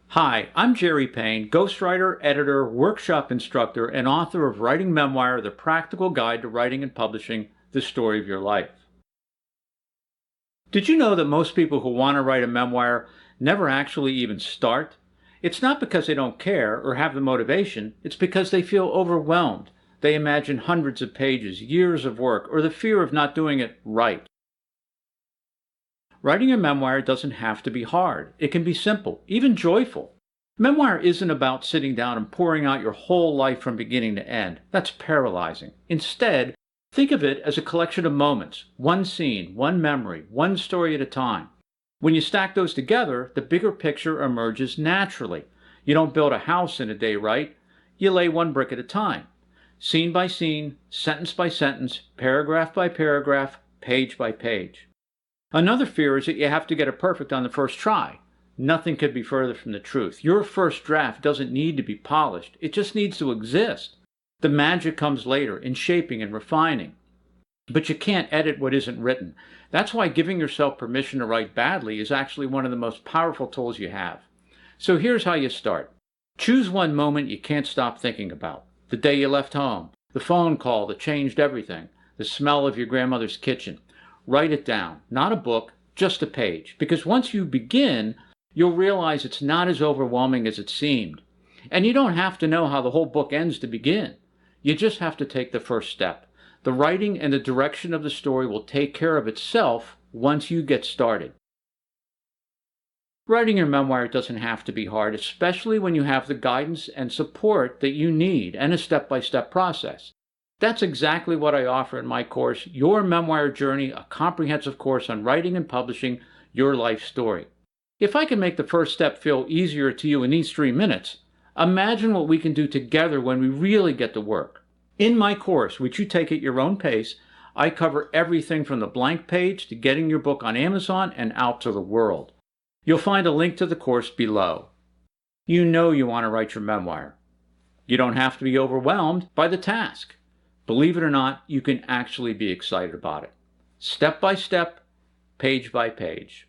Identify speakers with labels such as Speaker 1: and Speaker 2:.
Speaker 1: Hi, I'm Jerry Payne, ghostwriter, editor, workshop instructor, and author of Writing Memoir, The Practical Guide to Writing and Publishing the Story of Your Life. Did you know that most people who want to write a memoir never actually even start? It's not because they don't care or have the motivation, it's because they feel overwhelmed. They imagine hundreds of pages, years of work, or the fear of not doing it right. Writing a memoir doesn't have to be hard. It can be simple, even joyful. Memoir isn't about sitting down and pouring out your whole life from beginning to end. That's paralyzing. Instead, think of it as a collection of moments, one scene, one memory, one story at a time. When you stack those together, the bigger picture emerges naturally. You don't build a house in a day, right? You lay one brick at a time. Scene by scene, sentence by sentence, paragraph by paragraph, page by page. Another fear is that you have to get it perfect on the first try. Nothing could be further from the truth. Your first draft doesn't need to be polished. It just needs to exist. The magic comes later in shaping and refining. But you can't edit what isn't written. That's why giving yourself permission to write badly is actually one of the most powerful tools you have. So here's how you start. Choose one moment you can't stop thinking about. The day you left home, the phone call that changed everything, the smell of your grandmother's kitchen. Write it down. Not a book, just a page. Because once you begin, you'll realize it's not as overwhelming as it seemed. And you don't have to know how the whole book ends to begin. You just have to take the first step. The writing and the direction of the story will take care of itself once you get started. Writing your memoir doesn't have to be hard, especially when you have the guidance and support that you need and a step-by-step process. That's exactly what I offer in my course, Your Memoir Journey, a comprehensive course on writing and publishing your life story. If I can make the first step feel easier to you in these 3 minutes, imagine what we can do together when we really get to work. In my course, which you take at your own pace, I cover everything from the blank page to getting your book on Amazon and out to the world. You'll find a link to the course below. You know you want to write your memoir. You don't have to be overwhelmed by the task. Believe it or not, you can actually be excited about it. Step by step, page by page.